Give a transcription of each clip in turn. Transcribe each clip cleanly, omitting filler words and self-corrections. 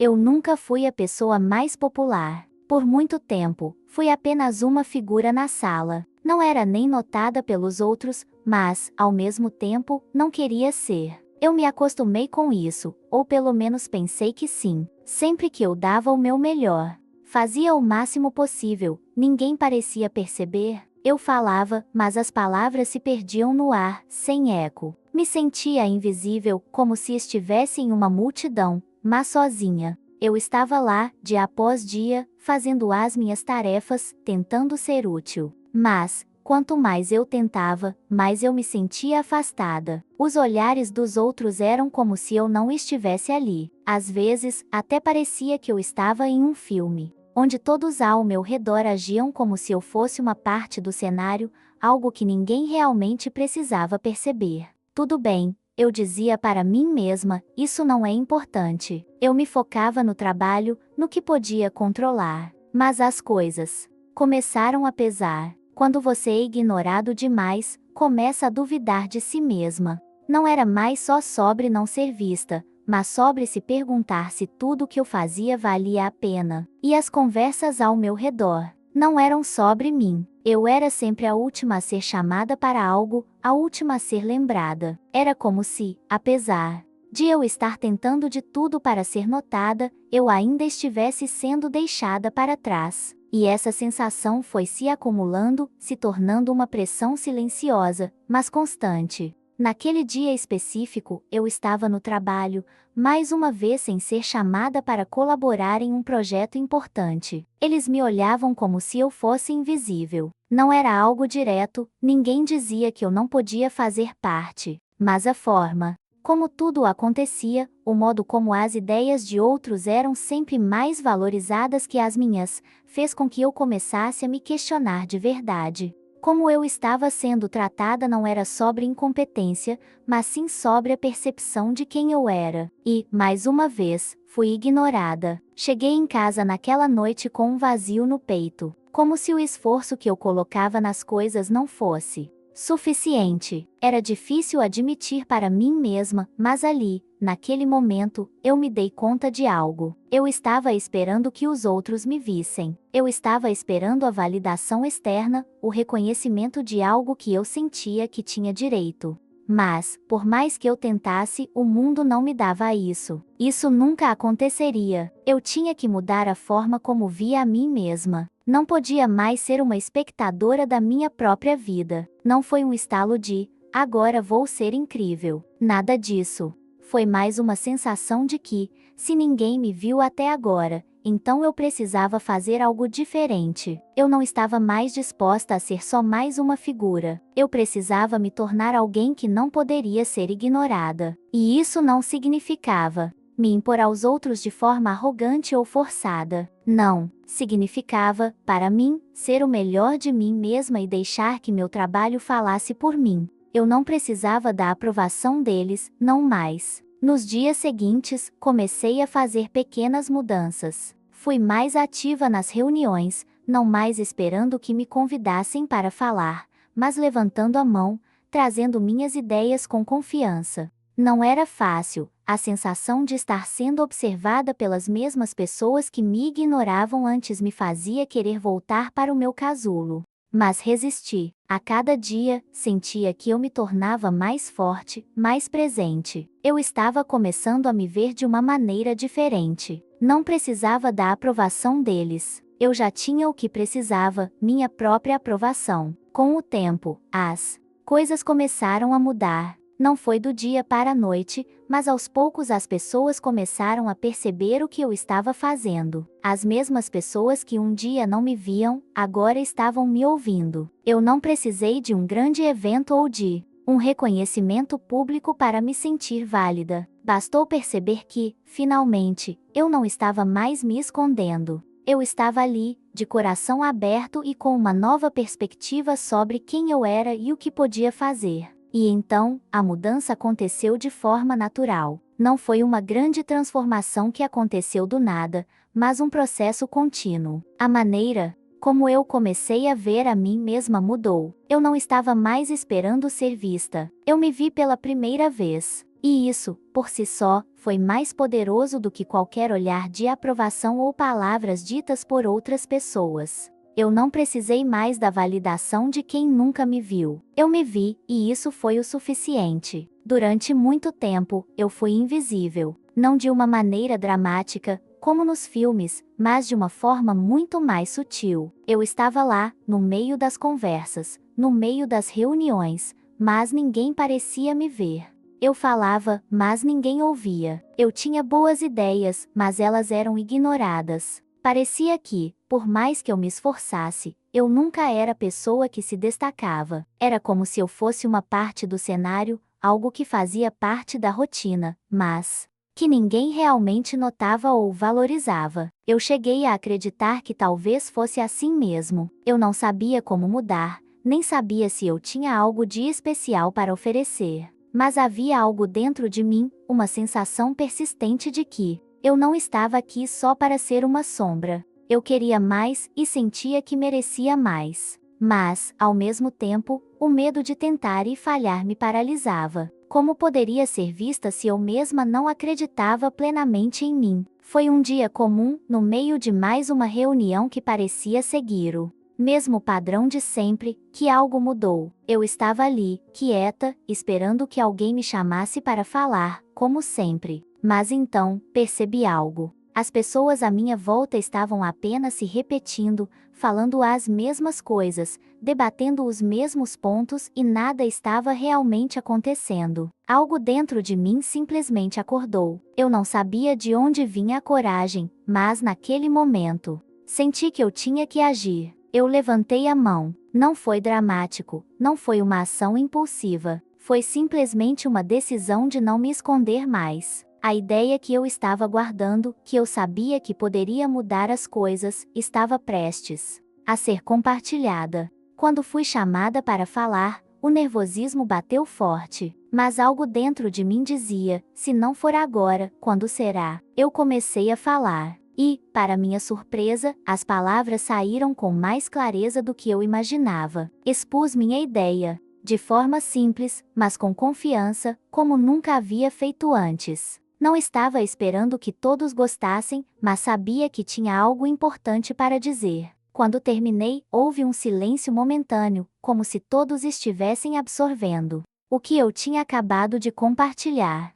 Eu nunca fui a pessoa mais popular. Por muito tempo, fui apenas uma figura na sala. Não era nem notada pelos outros, mas, ao mesmo tempo, não queria ser. Eu me acostumei com isso, ou pelo menos pensei que sim. Sempre que eu dava o meu melhor, fazia o máximo possível, ninguém parecia perceber. Eu falava, mas as palavras se perdiam no ar, sem eco. Me sentia invisível, como se estivesse em uma multidão, mas sozinha. Eu estava lá, dia após dia, fazendo as minhas tarefas, tentando ser útil. Mas, quanto mais eu tentava, mais eu me sentia afastada. Os olhares dos outros eram como se eu não estivesse ali. Às vezes, até parecia que eu estava em um filme, onde todos ao meu redor agiam como se eu fosse uma parte do cenário, algo que ninguém realmente precisava perceber. Tudo bem, eu dizia para mim mesma, isso não é importante. Eu me focava no trabalho, no que podia controlar. Mas as coisas começaram a pesar. Quando você é ignorado demais, começa a duvidar de si mesma. Não era mais só sobre não ser vista, mas sobre se perguntar se tudo o que eu fazia valia a pena. E as conversas ao meu redor não eram sobre mim. Eu era sempre a última a ser chamada para algo, a última a ser lembrada. Era como se, apesar de eu estar tentando de tudo para ser notada, eu ainda estivesse sendo deixada para trás. E essa sensação foi se acumulando, se tornando uma pressão silenciosa, mas constante. Naquele dia específico, eu estava no trabalho, mais uma vez sem ser chamada para colaborar em um projeto importante. Eles me olhavam como se eu fosse invisível. Não era algo direto, ninguém dizia que eu não podia fazer parte, mas a forma como tudo acontecia, o modo como as ideias de outros eram sempre mais valorizadas que as minhas, fez com que eu começasse a me questionar de verdade. Como eu estava sendo tratada não era sobre incompetência, mas sim sobre a percepção de quem eu era. E, mais uma vez, fui ignorada. Cheguei em casa naquela noite com um vazio no peito, como se o esforço que eu colocava nas coisas não fosse suficiente. Era difícil admitir para mim mesma, mas ali, naquele momento, eu me dei conta de algo. Eu estava esperando que os outros me vissem. Eu estava esperando a validação externa, o reconhecimento de algo que eu sentia que tinha direito. Mas, por mais que eu tentasse, o mundo não me dava isso. Isso nunca aconteceria. Eu tinha que mudar a forma como via a mim mesma. Não podia mais ser uma espectadora da minha própria vida. Não foi um estalo de, agora vou ser incrível. Nada disso. Foi mais uma sensação de que, se ninguém me viu até agora, então eu precisava fazer algo diferente. Eu não estava mais disposta a ser só mais uma figura. Eu precisava me tornar alguém que não poderia ser ignorada. E isso não significava me impor aos outros de forma arrogante ou forçada. Não, significava, para mim, ser o melhor de mim mesma e deixar que meu trabalho falasse por mim. Eu não precisava da aprovação deles, não mais. Nos dias seguintes, comecei a fazer pequenas mudanças. Fui mais ativa nas reuniões, não mais esperando que me convidassem para falar, mas levantando a mão, trazendo minhas ideias com confiança. Não era fácil, a sensação de estar sendo observada pelas mesmas pessoas que me ignoravam antes me fazia querer voltar para o meu casulo. Mas resisti. A cada dia, sentia que eu me tornava mais forte, mais presente. Eu estava começando a me ver de uma maneira diferente. Não precisava da aprovação deles. Eu já tinha o que precisava, minha própria aprovação. Com o tempo, as coisas começaram a mudar. Não foi do dia para a noite, mas aos poucos as pessoas começaram a perceber o que eu estava fazendo. As mesmas pessoas que um dia não me viam, agora estavam me ouvindo. Eu não precisei de um grande evento ou de um reconhecimento público para me sentir válida. Bastou perceber que, finalmente, eu não estava mais me escondendo. Eu estava ali, de coração aberto e com uma nova perspectiva sobre quem eu era e o que podia fazer. E então, a mudança aconteceu de forma natural. Não foi uma grande transformação que aconteceu do nada, mas um processo contínuo. A maneira como eu comecei a ver a mim mesma mudou. Eu não estava mais esperando ser vista. Eu me vi pela primeira vez. E isso, por si só, foi mais poderoso do que qualquer olhar de aprovação ou palavras ditas por outras pessoas. Eu não precisei mais da validação de quem nunca me viu. Eu me vi, e isso foi o suficiente. Durante muito tempo, eu fui invisível. Não de uma maneira dramática, como nos filmes, mas de uma forma muito mais sutil. Eu estava lá, no meio das conversas, no meio das reuniões, mas ninguém parecia me ver. Eu falava, mas ninguém ouvia. Eu tinha boas ideias, mas elas eram ignoradas. Parecia que, por mais que eu me esforçasse, eu nunca era a pessoa que se destacava. Era como se eu fosse uma parte do cenário, algo que fazia parte da rotina, mas que ninguém realmente notava ou valorizava. Eu cheguei a acreditar que talvez fosse assim mesmo. Eu não sabia como mudar, nem sabia se eu tinha algo de especial para oferecer. Mas havia algo dentro de mim, uma sensação persistente de que eu não estava aqui só para ser uma sombra. Eu queria mais e sentia que merecia mais. Mas, ao mesmo tempo, o medo de tentar e falhar me paralisava. Como poderia ser vista se eu mesma não acreditava plenamente em mim? Foi um dia comum, no meio de mais uma reunião que parecia seguir o mesmo padrão de sempre, que algo mudou. Eu estava ali, quieta, esperando que alguém me chamasse para falar, como sempre. Mas então, percebi algo. As pessoas à minha volta estavam apenas se repetindo, falando as mesmas coisas, debatendo os mesmos pontos e nada estava realmente acontecendo. Algo dentro de mim simplesmente acordou. Eu não sabia de onde vinha a coragem, mas naquele momento, senti que eu tinha que agir. Eu levantei a mão. Não foi dramático, não foi uma ação impulsiva, foi simplesmente uma decisão de não me esconder mais. A ideia que eu estava guardando, que eu sabia que poderia mudar as coisas, estava prestes a ser compartilhada. Quando fui chamada para falar, o nervosismo bateu forte, mas algo dentro de mim dizia: se não for agora, quando será? Eu comecei a falar. E, para minha surpresa, as palavras saíram com mais clareza do que eu imaginava. Expus minha ideia, de forma simples, mas com confiança, como nunca havia feito antes. Não estava esperando que todos gostassem, mas sabia que tinha algo importante para dizer. Quando terminei, houve um silêncio momentâneo, como se todos estivessem absorvendo o que eu tinha acabado de compartilhar.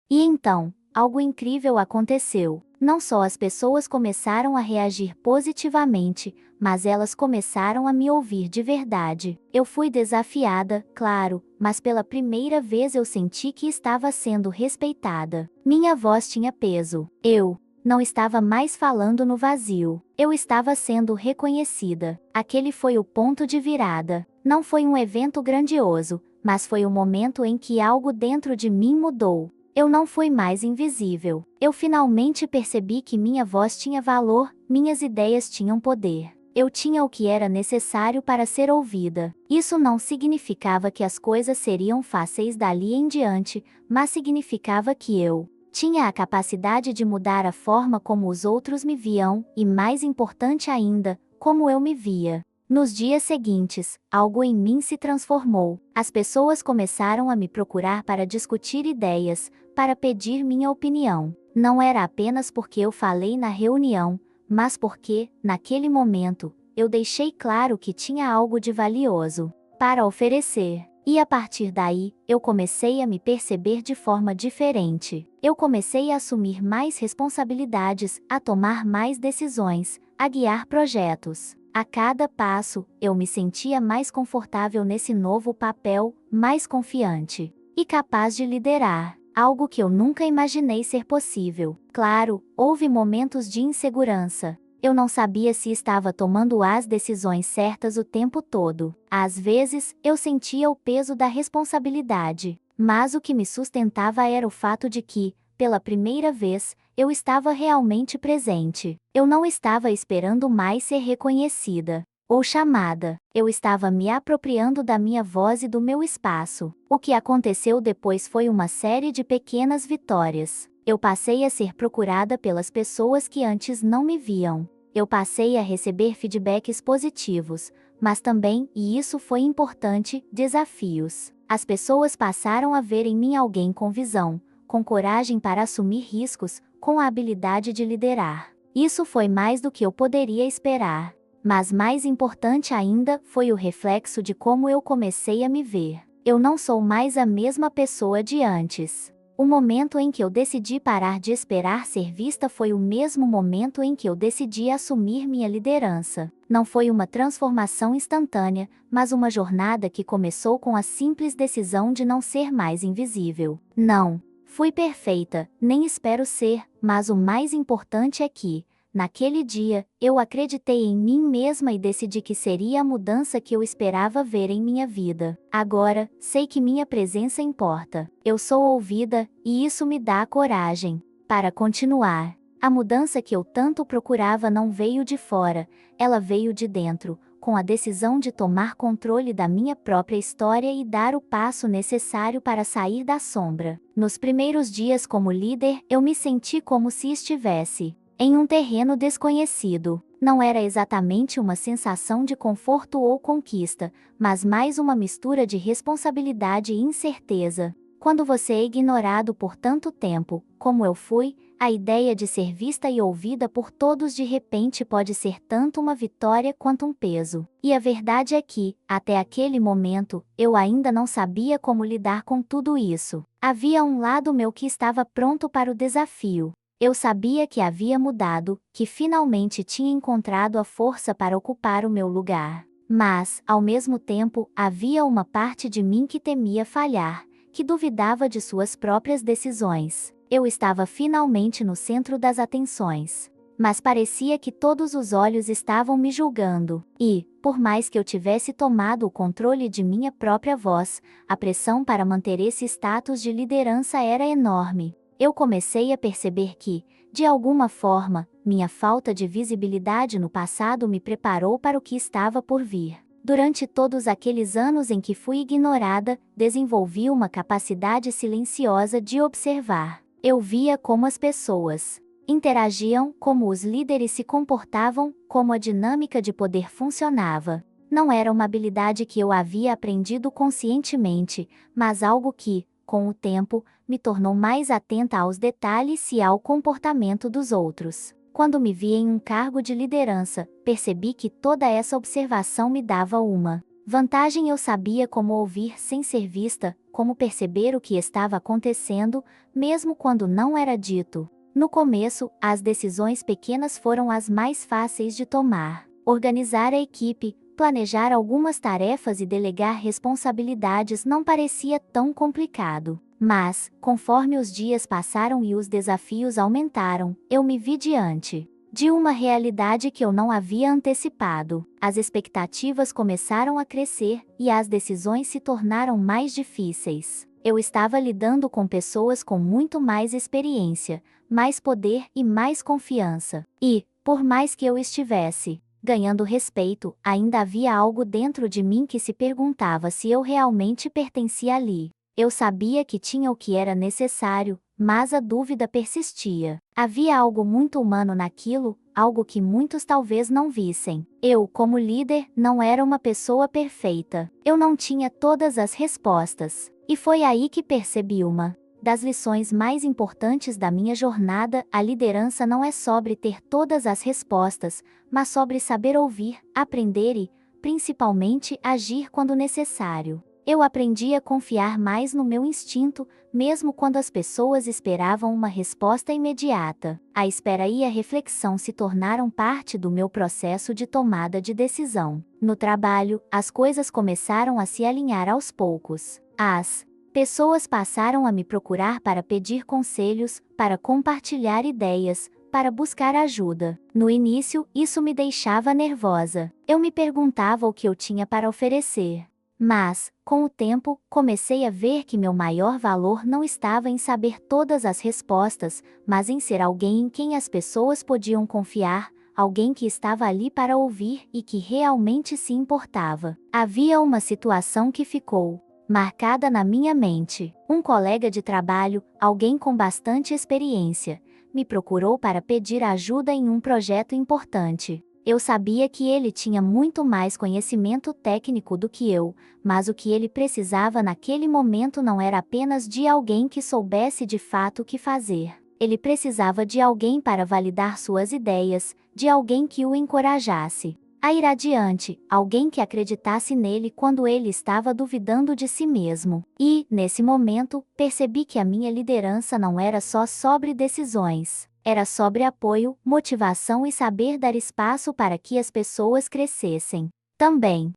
E então, algo incrível aconteceu. Não só as pessoas começaram a reagir positivamente, mas elas começaram a me ouvir de verdade. Eu fui desafiada, claro, mas pela primeira vez eu senti que estava sendo respeitada. Minha voz tinha peso. Eu não estava mais falando no vazio. Eu estava sendo reconhecida. Aquele foi o ponto de virada. Não foi um evento grandioso, mas foi o momento em que algo dentro de mim mudou. Eu não fui mais invisível. Eu finalmente percebi que minha voz tinha valor, minhas ideias tinham poder. Eu tinha o que era necessário para ser ouvida. Isso não significava que as coisas seriam fáceis dali em diante, mas significava que eu tinha a capacidade de mudar a forma como os outros me viam, e mais importante ainda, como eu me via. Nos dias seguintes, algo em mim se transformou. As pessoas começaram a me procurar para discutir ideias, para pedir minha opinião. Não era apenas porque eu falei na reunião, mas porque, naquele momento, eu deixei claro que tinha algo de valioso para oferecer. E a partir daí, eu comecei a me perceber de forma diferente. Eu comecei a assumir mais responsabilidades, a tomar mais decisões, a guiar projetos. A cada passo, eu me sentia mais confortável nesse novo papel, mais confiante e capaz de liderar, algo que eu nunca imaginei ser possível. Claro, houve momentos de insegurança. Eu não sabia se estava tomando as decisões certas o tempo todo. Às vezes, eu sentia o peso da responsabilidade, mas o que me sustentava era o fato de que, pela primeira vez, eu estava realmente presente. Eu não estava esperando mais ser reconhecida ou chamada. Eu estava me apropriando da minha voz e do meu espaço. O que aconteceu depois foi uma série de pequenas vitórias. Eu passei a ser procurada pelas pessoas que antes não me viam. Eu passei a receber feedbacks positivos, mas também, e isso foi importante, desafios. As pessoas passaram a ver em mim alguém com visão, com coragem para assumir riscos, com a habilidade de liderar. Isso foi mais do que eu poderia esperar. Mas mais importante ainda foi o reflexo de como eu comecei a me ver. Eu não sou mais a mesma pessoa de antes. O momento em que eu decidi parar de esperar ser vista foi o mesmo momento em que eu decidi assumir minha liderança. Não foi uma transformação instantânea, mas uma jornada que começou com a simples decisão de não ser mais invisível. Não fui perfeita, nem espero ser, mas o mais importante é que, naquele dia, eu acreditei em mim mesma e decidi que seria a mudança que eu esperava ver em minha vida. Agora, sei que minha presença importa. Eu sou ouvida, e isso me dá coragem para continuar. A mudança que eu tanto procurava não veio de fora, ela veio de dentro, com a decisão de tomar controle da minha própria história e dar o passo necessário para sair da sombra. Nos primeiros dias como líder, eu me senti como se estivesse em um terreno desconhecido. Não era exatamente uma sensação de conforto ou conquista, mas mais uma mistura de responsabilidade e incerteza. Quando você é ignorado por tanto tempo, como eu fui, a ideia de ser vista e ouvida por todos de repente pode ser tanto uma vitória quanto um peso. E a verdade é que, até aquele momento, eu ainda não sabia como lidar com tudo isso. Havia um lado meu que estava pronto para o desafio. Eu sabia que havia mudado, que finalmente tinha encontrado a força para ocupar o meu lugar. Mas, ao mesmo tempo, havia uma parte de mim que temia falhar, que duvidava de suas próprias decisões. Eu estava finalmente no centro das atenções. Mas parecia que todos os olhos estavam me julgando. E, por mais que eu tivesse tomado o controle de minha própria voz, a pressão para manter esse status de liderança era enorme. Eu comecei a perceber que, de alguma forma, minha falta de visibilidade no passado me preparou para o que estava por vir. Durante todos aqueles anos em que fui ignorada, desenvolvi uma capacidade silenciosa de observar. Eu via como as pessoas interagiam, como os líderes se comportavam, como a dinâmica de poder funcionava. Não era uma habilidade que eu havia aprendido conscientemente, mas algo que, com o tempo, me tornou mais atenta aos detalhes e ao comportamento dos outros. Quando me vi em um cargo de liderança, percebi que toda essa observação me dava uma vantagem. Eu sabia como ouvir sem ser vista, como perceber o que estava acontecendo, mesmo quando não era dito. No começo, as decisões pequenas foram as mais fáceis de tomar. Organizar a equipe, planejar algumas tarefas e delegar responsabilidades não parecia tão complicado. Mas, conforme os dias passaram e os desafios aumentaram, eu me vi diante de uma realidade que eu não havia antecipado. As expectativas começaram a crescer, e as decisões se tornaram mais difíceis. Eu estava lidando com pessoas com muito mais experiência, mais poder e mais confiança. E, por mais que eu estivesse ganhando respeito, ainda havia algo dentro de mim que se perguntava se eu realmente pertencia ali. Eu sabia que tinha o que era necessário, mas a dúvida persistia. Havia algo muito humano naquilo, algo que muitos talvez não vissem. Eu, como líder, não era uma pessoa perfeita. Eu não tinha todas as respostas. E foi aí que percebi uma das lições mais importantes da minha jornada. A liderança não é sobre ter todas as respostas, mas sobre saber ouvir, aprender e, principalmente, agir quando necessário. Eu aprendi a confiar mais no meu instinto, mesmo quando as pessoas esperavam uma resposta imediata. A espera e a reflexão se tornaram parte do meu processo de tomada de decisão. No trabalho, as coisas começaram a se alinhar aos poucos. As pessoas passaram a me procurar para pedir conselhos, para compartilhar ideias, para buscar ajuda. No início, isso me deixava nervosa. Eu me perguntava o que eu tinha para oferecer. Mas, com o tempo, comecei a ver que meu maior valor não estava em saber todas as respostas, mas em ser alguém em quem as pessoas podiam confiar, alguém que estava ali para ouvir e que realmente se importava. Havia uma situação que ficou marcada na minha mente. Um colega de trabalho, alguém com bastante experiência, me procurou para pedir ajuda em um projeto importante. Eu sabia que ele tinha muito mais conhecimento técnico do que eu, mas o que ele precisava naquele momento não era apenas de alguém que soubesse de fato o que fazer. Ele precisava de alguém para validar suas ideias, de alguém que o encorajasse a ir adiante, alguém que acreditasse nele quando ele estava duvidando de si mesmo. E, nesse momento, percebi que a minha liderança não era só sobre decisões. Era sobre apoio, motivação e saber dar espaço para que as pessoas crescessem. Também,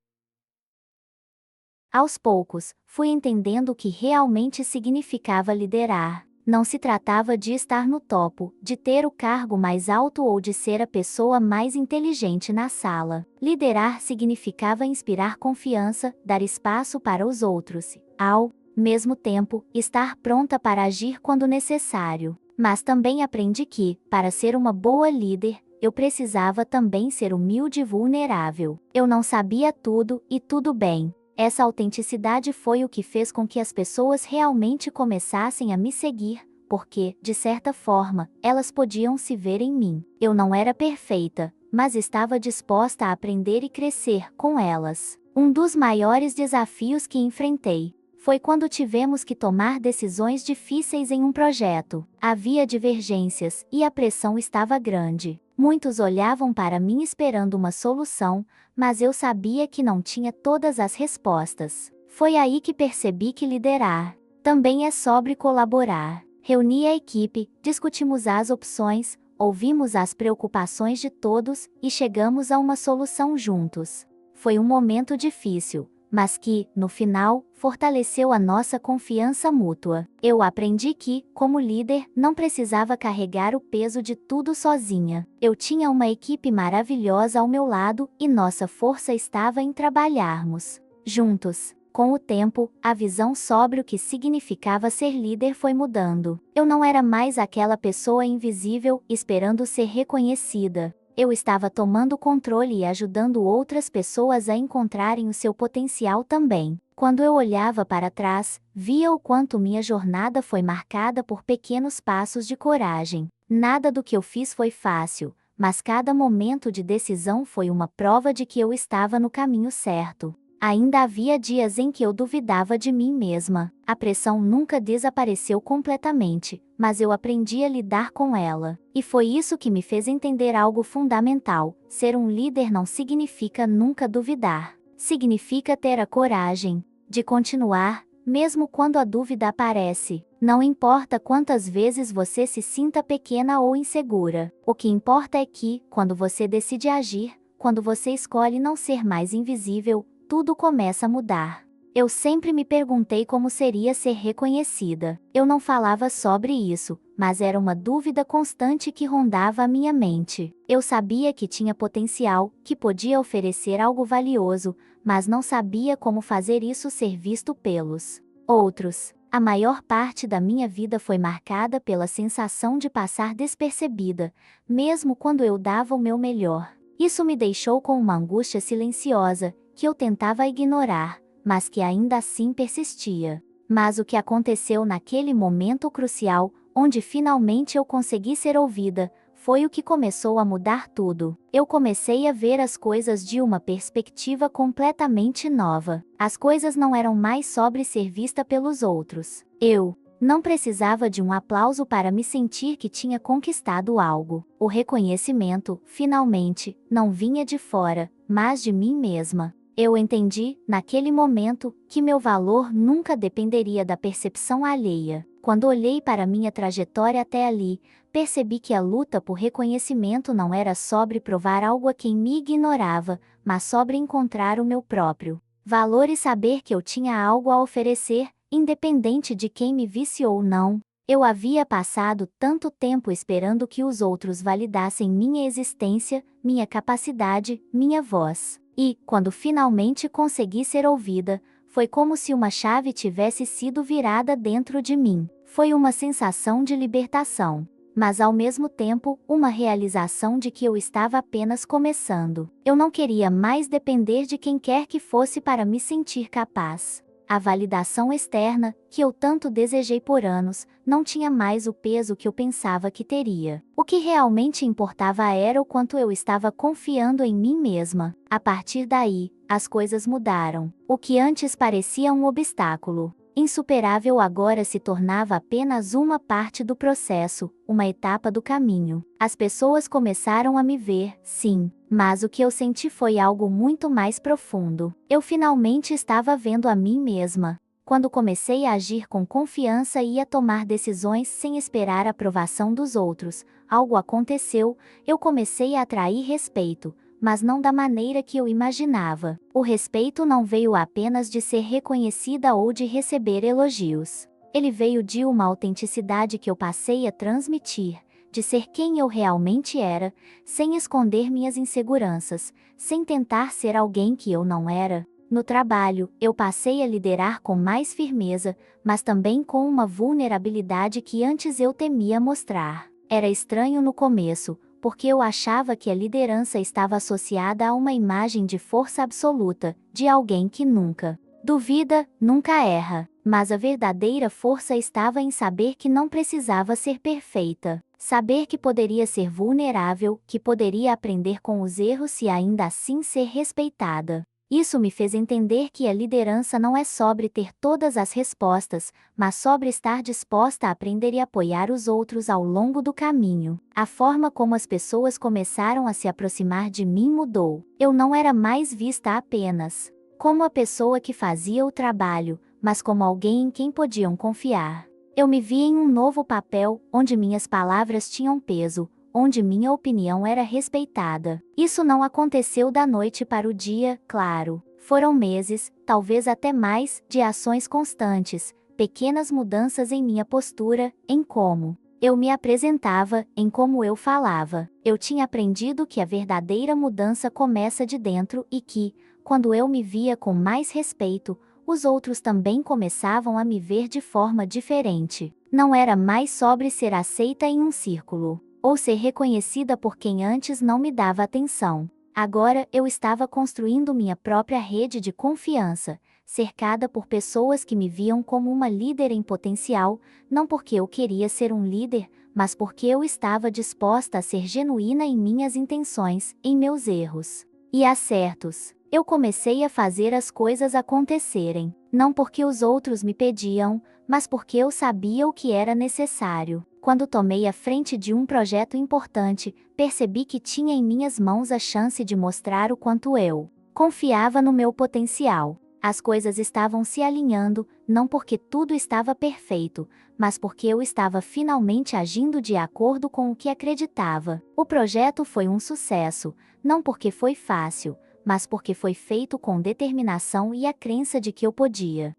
aos poucos, fui entendendo o que realmente significava liderar. Não se tratava de estar no topo, de ter o cargo mais alto ou de ser a pessoa mais inteligente na sala. Liderar significava inspirar confiança, dar espaço para os outros, ao mesmo tempo, estar pronta para agir quando necessário. Mas também aprendi que, para ser uma boa líder, eu precisava também ser humilde e vulnerável. Eu não sabia tudo, e tudo bem. Essa autenticidade foi o que fez com que as pessoas realmente começassem a me seguir, porque, de certa forma, elas podiam se ver em mim. Eu não era perfeita, mas estava disposta a aprender e crescer com elas. Um dos maiores desafios que enfrentei foi quando tivemos que tomar decisões difíceis em um projeto. Havia divergências e a pressão estava grande. Muitos olhavam para mim esperando uma solução, mas eu sabia que não tinha todas as respostas. Foi aí que percebi que liderar também é sobre colaborar. Reuni a equipe, discutimos as opções, ouvimos as preocupações de todos e chegamos a uma solução juntos. Foi um momento difícil, mas que, no final, fortaleceu a nossa confiança mútua. Eu aprendi que, como líder, não precisava carregar o peso de tudo sozinha. Eu tinha uma equipe maravilhosa ao meu lado e nossa força estava em trabalharmos juntos. Com o tempo, a visão sobre o que significava ser líder foi mudando. Eu não era mais aquela pessoa invisível, esperando ser reconhecida. Eu estava tomando controle e ajudando outras pessoas a encontrarem o seu potencial também. Quando eu olhava para trás, via o quanto minha jornada foi marcada por pequenos passos de coragem. Nada do que eu fiz foi fácil, mas cada momento de decisão foi uma prova de que eu estava no caminho certo. Ainda havia dias em que eu duvidava de mim mesma. A pressão nunca desapareceu completamente, mas eu aprendi a lidar com ela. E foi isso que me fez entender algo fundamental: ser um líder não significa nunca duvidar. Significa ter a coragem de continuar, mesmo quando a dúvida aparece. Não importa quantas vezes você se sinta pequena ou insegura. O que importa é que, quando você decide agir, quando você escolhe não ser mais invisível, tudo começa a mudar. Eu sempre me perguntei como seria ser reconhecida. Eu não falava sobre isso, mas era uma dúvida constante que rondava a minha mente. Eu sabia que tinha potencial, que podia oferecer algo valioso, mas não sabia como fazer isso ser visto pelos outros. A maior parte da minha vida foi marcada pela sensação de passar despercebida, mesmo quando eu dava o meu melhor. Isso me deixou com uma angústia silenciosa, que eu tentava ignorar, mas que ainda assim persistia. Mas o que aconteceu naquele momento crucial, onde finalmente eu consegui ser ouvida, foi o que começou a mudar tudo. Eu comecei a ver as coisas de uma perspectiva completamente nova. As coisas não eram mais sobre ser vista pelos outros. Eu não precisava de um aplauso para me sentir que tinha conquistado algo. O reconhecimento, finalmente, não vinha de fora, mas de mim mesma. Eu entendi, naquele momento, que meu valor nunca dependeria da percepção alheia. Quando olhei para minha trajetória até ali, percebi que a luta por reconhecimento não era sobre provar algo a quem me ignorava, mas sobre encontrar o meu próprio valor e saber que eu tinha algo a oferecer, independente de quem me visse ou não. Eu havia passado tanto tempo esperando que os outros validassem minha existência, minha capacidade, minha voz. E, quando finalmente consegui ser ouvida, foi como se uma chave tivesse sido virada dentro de mim. Foi uma sensação de libertação, mas ao mesmo tempo, uma realização de que eu estava apenas começando. Eu não queria mais depender de quem quer que fosse para me sentir capaz. A validação externa, que eu tanto desejei por anos, não tinha mais o peso que eu pensava que teria. O que realmente importava era o quanto eu estava confiando em mim mesma. A partir daí, as coisas mudaram. O que antes parecia um obstáculo insuperável agora se tornava apenas uma parte do processo, uma etapa do caminho. As pessoas começaram a me ver, sim, mas o que eu senti foi algo muito mais profundo. Eu finalmente estava vendo a mim mesma. Quando comecei a agir com confiança e a tomar decisões sem esperar a aprovação dos outros, algo aconteceu, eu comecei a atrair respeito, mas não da maneira que eu imaginava. O respeito não veio apenas de ser reconhecida ou de receber elogios. Ele veio de uma autenticidade que eu passei a transmitir, de ser quem eu realmente era, sem esconder minhas inseguranças, sem tentar ser alguém que eu não era. No trabalho, eu passei a liderar com mais firmeza, mas também com uma vulnerabilidade que antes eu temia mostrar. Era estranho no começo, porque eu achava que a liderança estava associada a uma imagem de força absoluta, de alguém que nunca duvida, nunca erra. Mas a verdadeira força estava em saber que não precisava ser perfeita. Saber que poderia ser vulnerável, que poderia aprender com os erros e ainda assim ser respeitada. Isso me fez entender que a liderança não é sobre ter todas as respostas, mas sobre estar disposta a aprender e apoiar os outros ao longo do caminho. A forma como as pessoas começaram a se aproximar de mim mudou. Eu não era mais vista apenas como a pessoa que fazia o trabalho, mas como alguém em quem podiam confiar. Eu me vi em um novo papel, onde minhas palavras tinham peso, onde minha opinião era respeitada. Isso não aconteceu da noite para o dia, claro. Foram meses, talvez até mais, de ações constantes, pequenas mudanças em minha postura, em como eu me apresentava, em como eu falava. Eu tinha aprendido que a verdadeira mudança começa de dentro e que, quando eu me via com mais respeito, os outros também começavam a me ver de forma diferente. Não era mais sobre ser aceita em um círculo, ou ser reconhecida por quem antes não me dava atenção. Agora eu estava construindo minha própria rede de confiança, cercada por pessoas que me viam como uma líder em potencial, não porque eu queria ser um líder, mas porque eu estava disposta a ser genuína em minhas intenções, em meus erros e acertos. Eu comecei a fazer as coisas acontecerem, não porque os outros me pediam, mas porque eu sabia o que era necessário. Quando tomei a frente de um projeto importante, percebi que tinha em minhas mãos a chance de mostrar o quanto eu confiava no meu potencial. As coisas estavam se alinhando, não porque tudo estava perfeito, mas porque eu estava finalmente agindo de acordo com o que acreditava. O projeto foi um sucesso, não porque foi fácil, mas porque foi feito com determinação e a crença de que eu podia.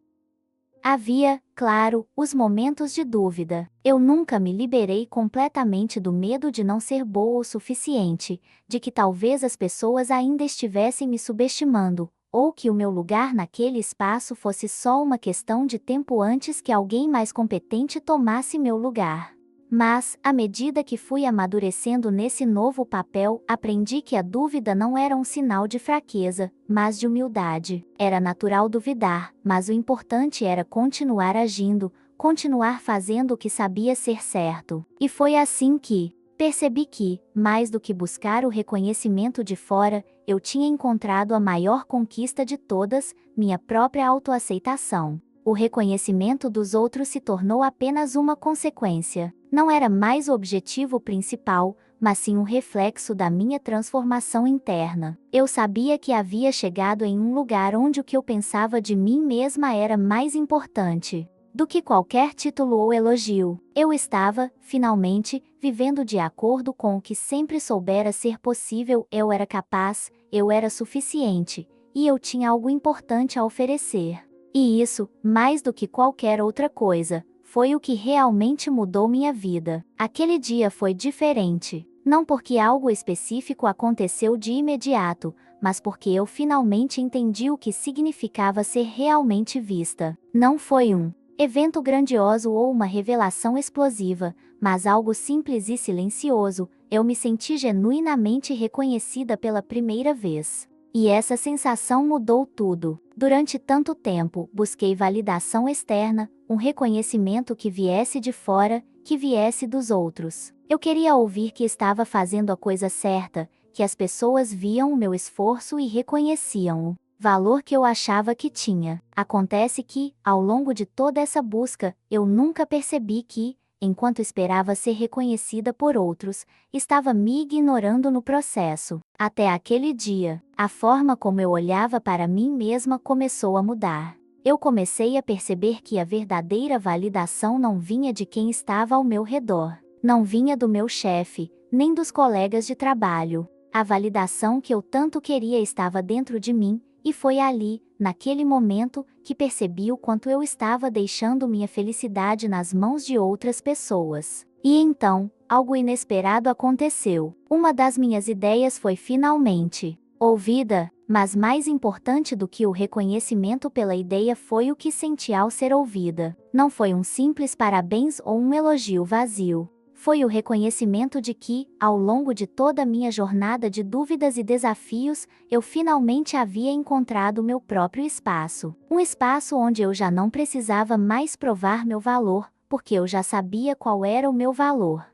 Havia, claro, os momentos de dúvida. Eu nunca me liberei completamente do medo de não ser boa o suficiente, de que talvez as pessoas ainda estivessem me subestimando, ou que o meu lugar naquele espaço fosse só uma questão de tempo antes que alguém mais competente tomasse meu lugar. Mas, à medida que fui amadurecendo nesse novo papel, aprendi que a dúvida não era um sinal de fraqueza, mas de humildade. Era natural duvidar, mas o importante era continuar agindo, continuar fazendo o que sabia ser certo. E foi assim que percebi que, mais do que buscar o reconhecimento de fora, eu tinha encontrado a maior conquista de todas, minha própria autoaceitação. O reconhecimento dos outros se tornou apenas uma consequência. Não era mais o objetivo principal, mas sim um reflexo da minha transformação interna. Eu sabia que havia chegado em um lugar onde o que eu pensava de mim mesma era mais importante do que qualquer título ou elogio. Eu estava, finalmente, vivendo de acordo com o que sempre soubera ser possível. Eu era capaz, eu era suficiente, e eu tinha algo importante a oferecer. E isso, mais do que qualquer outra coisa, foi o que realmente mudou minha vida. Aquele dia foi diferente, não porque algo específico aconteceu de imediato, mas porque eu finalmente entendi o que significava ser realmente vista. Não foi um evento grandioso ou uma revelação explosiva, mas algo simples e silencioso. Eu me senti genuinamente reconhecida pela primeira vez. E essa sensação mudou tudo. Durante tanto tempo, busquei validação externa, um reconhecimento que viesse de fora, que viesse dos outros. Eu queria ouvir que estava fazendo a coisa certa, que as pessoas viam o meu esforço e reconheciam o valor que eu achava que tinha. Acontece que, ao longo de toda essa busca, eu nunca percebi que, enquanto esperava ser reconhecida por outros, estava me ignorando no processo. Até aquele dia, a forma como eu olhava para mim mesma começou a mudar. Eu comecei a perceber que a verdadeira validação não vinha de quem estava ao meu redor. Não vinha do meu chefe, nem dos colegas de trabalho. A validação que eu tanto queria estava dentro de mim, e foi ali, naquele momento, que percebi o quanto eu estava deixando minha felicidade nas mãos de outras pessoas. E então, algo inesperado aconteceu. Uma das minhas ideias foi finalmente ouvida, mas mais importante do que o reconhecimento pela ideia foi o que senti ao ser ouvida. Não foi um simples parabéns ou um elogio vazio. Foi o reconhecimento de que, ao longo de toda a minha jornada de dúvidas e desafios, eu finalmente havia encontrado meu próprio espaço. Um espaço onde eu já não precisava mais provar meu valor, porque eu já sabia qual era o meu valor.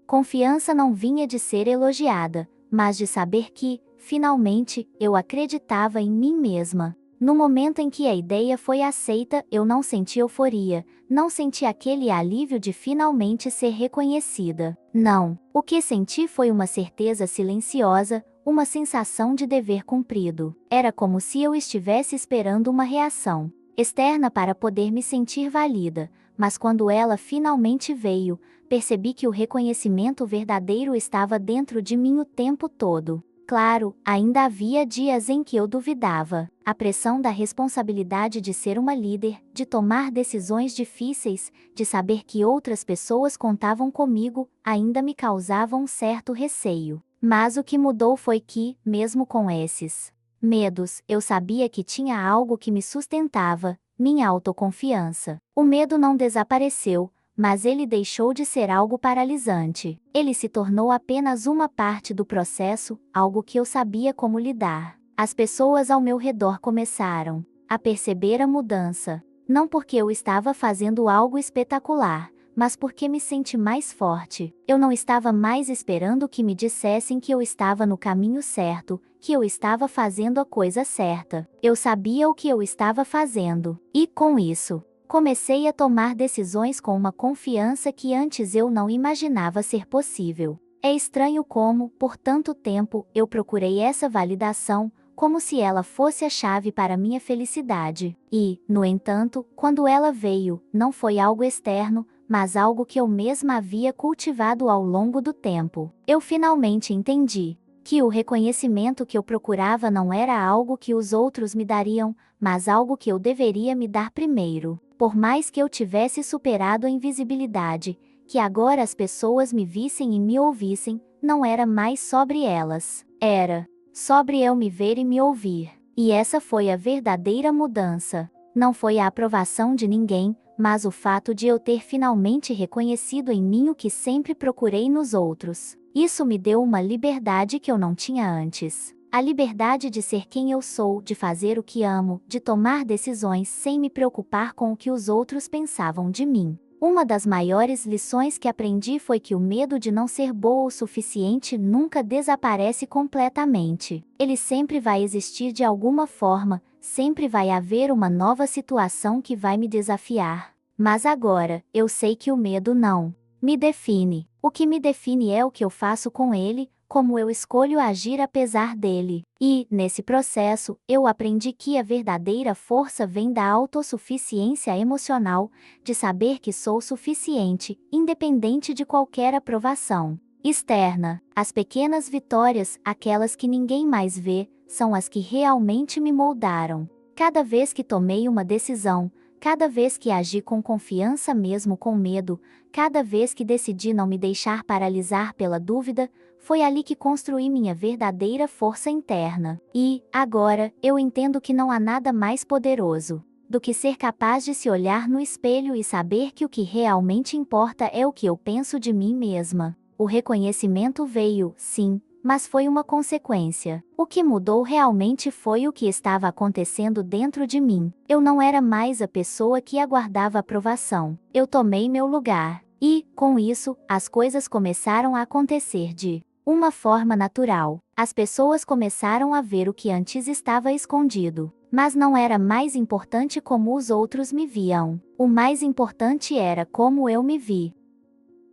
Confiança não vinha de ser elogiada, mas de saber que, finalmente, eu acreditava em mim mesma. No momento em que a ideia foi aceita, eu não senti euforia, não senti aquele alívio de finalmente ser reconhecida. Não, o que senti foi uma certeza silenciosa, uma sensação de dever cumprido. Era como se eu estivesse esperando uma reação externa para poder me sentir válida, mas quando ela finalmente veio, percebi que o reconhecimento verdadeiro estava dentro de mim o tempo todo. Claro, ainda havia dias em que eu duvidava. A pressão da responsabilidade de ser uma líder, de tomar decisões difíceis, de saber que outras pessoas contavam comigo, ainda me causava um certo receio. Mas o que mudou foi que, mesmo com esses medos, eu sabia que tinha algo que me sustentava, minha autoconfiança. O medo não desapareceu, mas ele deixou de ser algo paralisante. Ele se tornou apenas uma parte do processo, algo que eu sabia como lidar. As pessoas ao meu redor começaram a perceber a mudança, não porque eu estava fazendo algo espetacular, mas porque me senti mais forte. Eu não estava mais esperando que me dissessem que eu estava no caminho certo, que eu estava fazendo a coisa certa. Eu sabia o que eu estava fazendo, e com isso, comecei a tomar decisões com uma confiança que antes eu não imaginava ser possível. É estranho como, por tanto tempo, eu procurei essa validação, como se ela fosse a chave para minha felicidade. E, no entanto, quando ela veio, não foi algo externo, mas algo que eu mesma havia cultivado ao longo do tempo. Eu finalmente entendi que o reconhecimento que eu procurava não era algo que os outros me dariam, mas algo que eu deveria me dar primeiro. Por mais que eu tivesse superado a invisibilidade, que agora as pessoas me vissem e me ouvissem, não era mais sobre elas. Era sobre eu me ver e me ouvir. E essa foi a verdadeira mudança. Não foi a aprovação de ninguém, mas o fato de eu ter finalmente reconhecido em mim o que sempre procurei nos outros. Isso me deu uma liberdade que eu não tinha antes. A liberdade de ser quem eu sou, de fazer o que amo, de tomar decisões sem me preocupar com o que os outros pensavam de mim. Uma das maiores lições que aprendi foi que o medo de não ser boa o suficiente nunca desaparece completamente. Ele sempre vai existir de alguma forma, sempre vai haver uma nova situação que vai me desafiar. Mas agora, eu sei que o medo não me define. O que me define é o que eu faço com ele, como eu escolho agir apesar dele. E, nesse processo, eu aprendi que a verdadeira força vem da autossuficiência emocional, de saber que sou suficiente, independente de qualquer aprovação externa. As pequenas vitórias, aquelas que ninguém mais vê, são as que realmente me moldaram. Cada vez que tomei uma decisão, cada vez que agi com confiança mesmo com medo, cada vez que decidi não me deixar paralisar pela dúvida, foi ali que construí minha verdadeira força interna. E, agora, eu entendo que não há nada mais poderoso do que ser capaz de se olhar no espelho e saber que o que realmente importa é o que eu penso de mim mesma. O reconhecimento veio, sim, mas foi uma consequência. O que mudou realmente foi o que estava acontecendo dentro de mim. Eu não era mais a pessoa que aguardava aprovação. Eu tomei meu lugar. E, com isso, as coisas começaram a acontecer de uma forma natural. As pessoas começaram a ver o que antes estava escondido. Mas não era mais importante como os outros me viam. O mais importante era como eu me vi.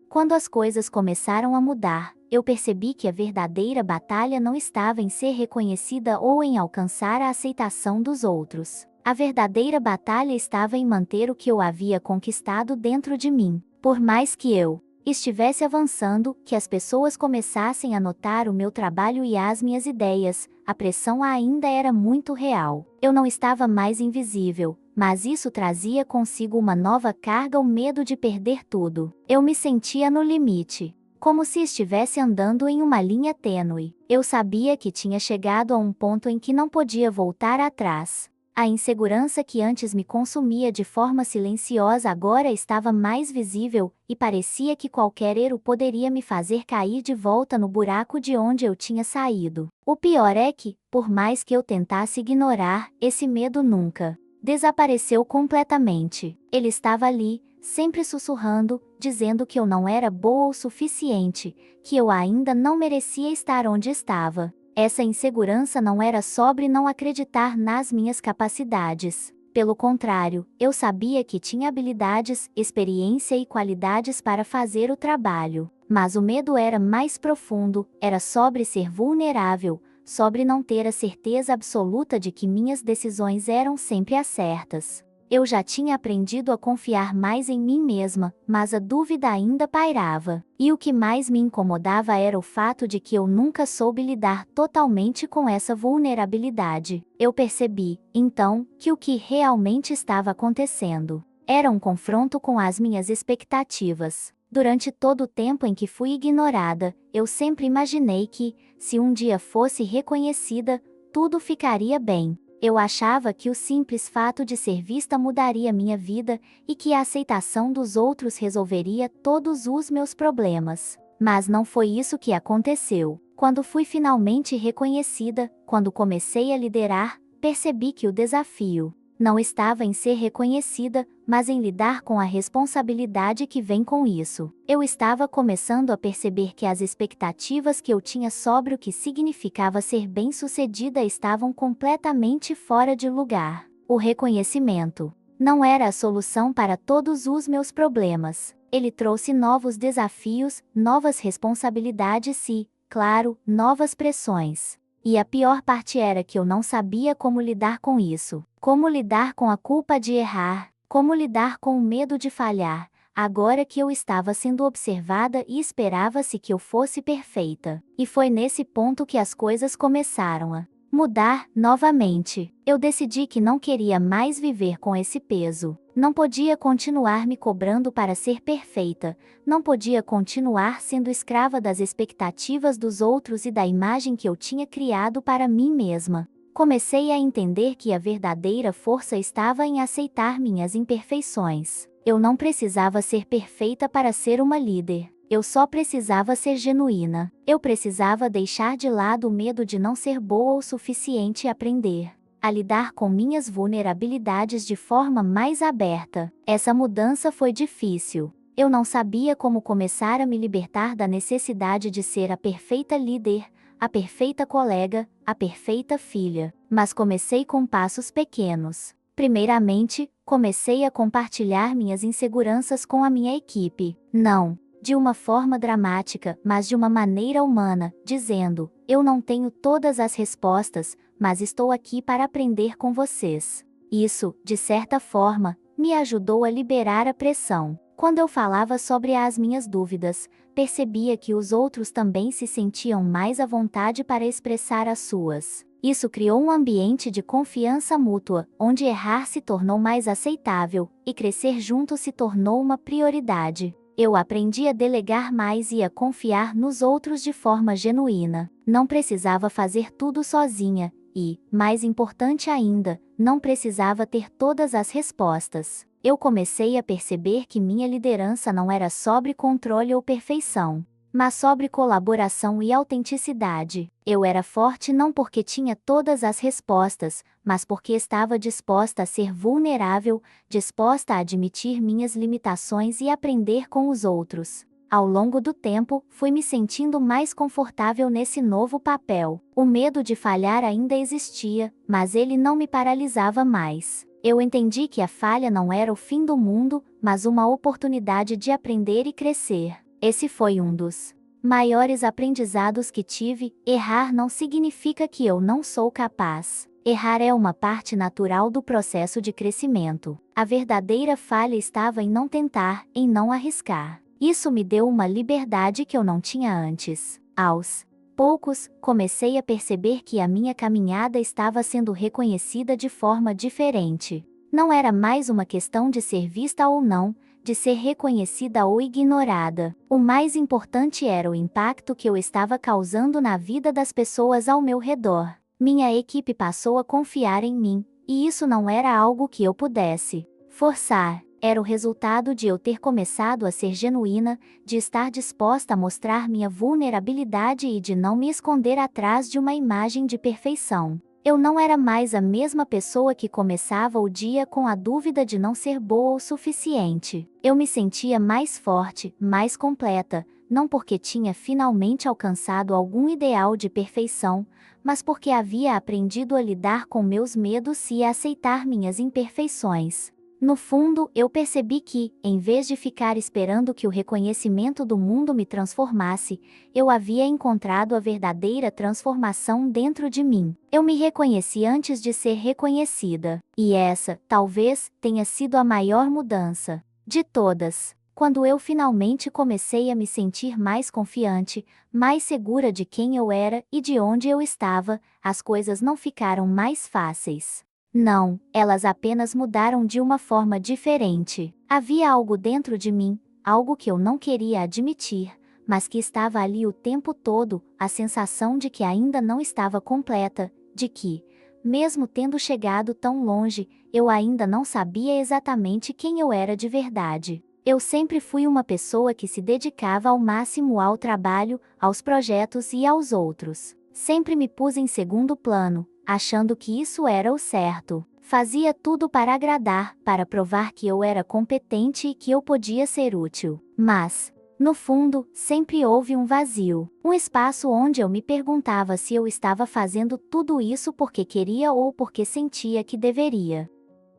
Quando as coisas começaram a mudar, eu percebi que a verdadeira batalha não estava em ser reconhecida ou em alcançar a aceitação dos outros. A verdadeira batalha estava em manter o que eu havia conquistado dentro de mim. Por mais que eu estivesse avançando, que as pessoas começassem a notar o meu trabalho e as minhas ideias, a pressão ainda era muito real. Eu não estava mais invisível, mas isso trazia consigo uma nova carga, o medo de perder tudo. Eu me sentia no limite, como se estivesse andando em uma linha tênue. Eu sabia que tinha chegado a um ponto em que não podia voltar atrás. A insegurança que antes me consumia de forma silenciosa agora estava mais visível, e parecia que qualquer erro poderia me fazer cair de volta no buraco de onde eu tinha saído. O pior é que, por mais que eu tentasse ignorar, esse medo nunca desapareceu completamente. Ele estava ali, sempre sussurrando, dizendo que eu não era boa o suficiente, que eu ainda não merecia estar onde estava. Essa insegurança não era sobre não acreditar nas minhas capacidades. Pelo contrário, eu sabia que tinha habilidades, experiência e qualidades para fazer o trabalho. Mas o medo era mais profundo, era sobre ser vulnerável, sobre não ter a certeza absoluta de que minhas decisões eram sempre as certas. Eu já tinha aprendido a confiar mais em mim mesma, mas a dúvida ainda pairava. E o que mais me incomodava era o fato de que eu nunca soube lidar totalmente com essa vulnerabilidade. Eu percebi, então, que o que realmente estava acontecendo era um confronto com as minhas expectativas. Durante todo o tempo em que fui ignorada, eu sempre imaginei que, se um dia fosse reconhecida, tudo ficaria bem. Eu achava que o simples fato de ser vista mudaria minha vida e que a aceitação dos outros resolveria todos os meus problemas. Mas não foi isso que aconteceu. Quando fui finalmente reconhecida, quando comecei a liderar, percebi que o desafio não estava em ser reconhecida, mas em lidar com a responsabilidade que vem com isso. Eu estava começando a perceber que as expectativas que eu tinha sobre o que significava ser bem-sucedida estavam completamente fora de lugar. O reconhecimento não era a solução para todos os meus problemas. Ele trouxe novos desafios, novas responsabilidades e, claro, novas pressões. E a pior parte era que eu não sabia como lidar com isso. Como lidar com a culpa de errar, como lidar com o medo de falhar, agora que eu estava sendo observada e esperava-se que eu fosse perfeita. E foi nesse ponto que as coisas começaram a mudar novamente. Eu decidi que não queria mais viver com esse peso. Não podia continuar me cobrando para ser perfeita. Não podia continuar sendo escrava das expectativas dos outros e da imagem que eu tinha criado para mim mesma. Comecei a entender que a verdadeira força estava em aceitar minhas imperfeições. Eu não precisava ser perfeita para ser uma líder. Eu só precisava ser genuína. Eu precisava deixar de lado o medo de não ser boa o suficiente e aprender a lidar com minhas vulnerabilidades de forma mais aberta. Essa mudança foi difícil. Eu não sabia como começar a me libertar da necessidade de ser a perfeita líder, a perfeita colega, a perfeita filha. Mas comecei com passos pequenos. Primeiramente, comecei a compartilhar minhas inseguranças com a minha equipe. Não de uma forma dramática, mas de uma maneira humana, dizendo: eu não tenho todas as respostas, mas estou aqui para aprender com vocês. Isso, de certa forma, me ajudou a liberar a pressão. Quando eu falava sobre as minhas dúvidas, percebia que os outros também se sentiam mais à vontade para expressar as suas. Isso criou um ambiente de confiança mútua, onde errar se tornou mais aceitável, e crescer junto se tornou uma prioridade. Eu aprendi a delegar mais e a confiar nos outros de forma genuína. Não precisava fazer tudo sozinha, e, mais importante ainda, não precisava ter todas as respostas. Eu comecei a perceber que minha liderança não era sobre controle ou perfeição. mas sobre colaboração e autenticidade. Eu era forte não porque tinha todas as respostas, mas porque estava disposta a ser vulnerável, disposta a admitir minhas limitações e aprender com os outros. Ao longo do tempo, fui me sentindo mais confortável nesse novo papel. O medo de falhar ainda existia, mas ele não me paralisava mais. Eu entendi que a falha não era o fim do mundo, mas uma oportunidade de aprender e crescer. Esse foi um dos maiores aprendizados que tive. Errar não significa que eu não sou capaz. Errar é uma parte natural do processo de crescimento. A verdadeira falha estava em não tentar, em não arriscar. Isso me deu uma liberdade que eu não tinha antes. Aos poucos, comecei a perceber que a minha caminhada estava sendo reconhecida de forma diferente. Não era mais uma questão de ser vista ou não, de ser reconhecida ou ignorada. O mais importante era o impacto que eu estava causando na vida das pessoas ao meu redor. Minha equipe passou a confiar em mim, e isso não era algo que eu pudesse forçar. Era o resultado de eu ter começado a ser genuína, de estar disposta a mostrar minha vulnerabilidade e de não me esconder atrás de uma imagem de perfeição. Eu não era mais a mesma pessoa que começava o dia com a dúvida de não ser boa o suficiente. Eu me sentia mais forte, mais completa, não porque tinha finalmente alcançado algum ideal de perfeição, mas porque havia aprendido a lidar com meus medos e a aceitar minhas imperfeições. No fundo, eu percebi que, em vez de ficar esperando que o reconhecimento do mundo me transformasse, eu havia encontrado a verdadeira transformação dentro de mim. Eu me reconheci antes de ser reconhecida. E essa, talvez, tenha sido a maior mudança de todas. Quando eu finalmente comecei a me sentir mais confiante, mais segura de quem eu era e de onde eu estava, as coisas não ficaram mais fáceis. Não, elas apenas mudaram de uma forma diferente. Havia algo dentro de mim, algo que eu não queria admitir, mas que estava ali o tempo todo, a sensação de que ainda não estava completa, de que, mesmo tendo chegado tão longe, eu ainda não sabia exatamente quem eu era de verdade. Eu sempre fui uma pessoa que se dedicava ao máximo ao trabalho, aos projetos e aos outros. Sempre me pus em segundo plano, achando que isso era o certo. Fazia tudo para agradar, para provar que eu era competente e que eu podia ser útil. Mas, no fundo, sempre houve um vazio. Um espaço onde eu me perguntava se eu estava fazendo tudo isso porque queria ou porque sentia que deveria.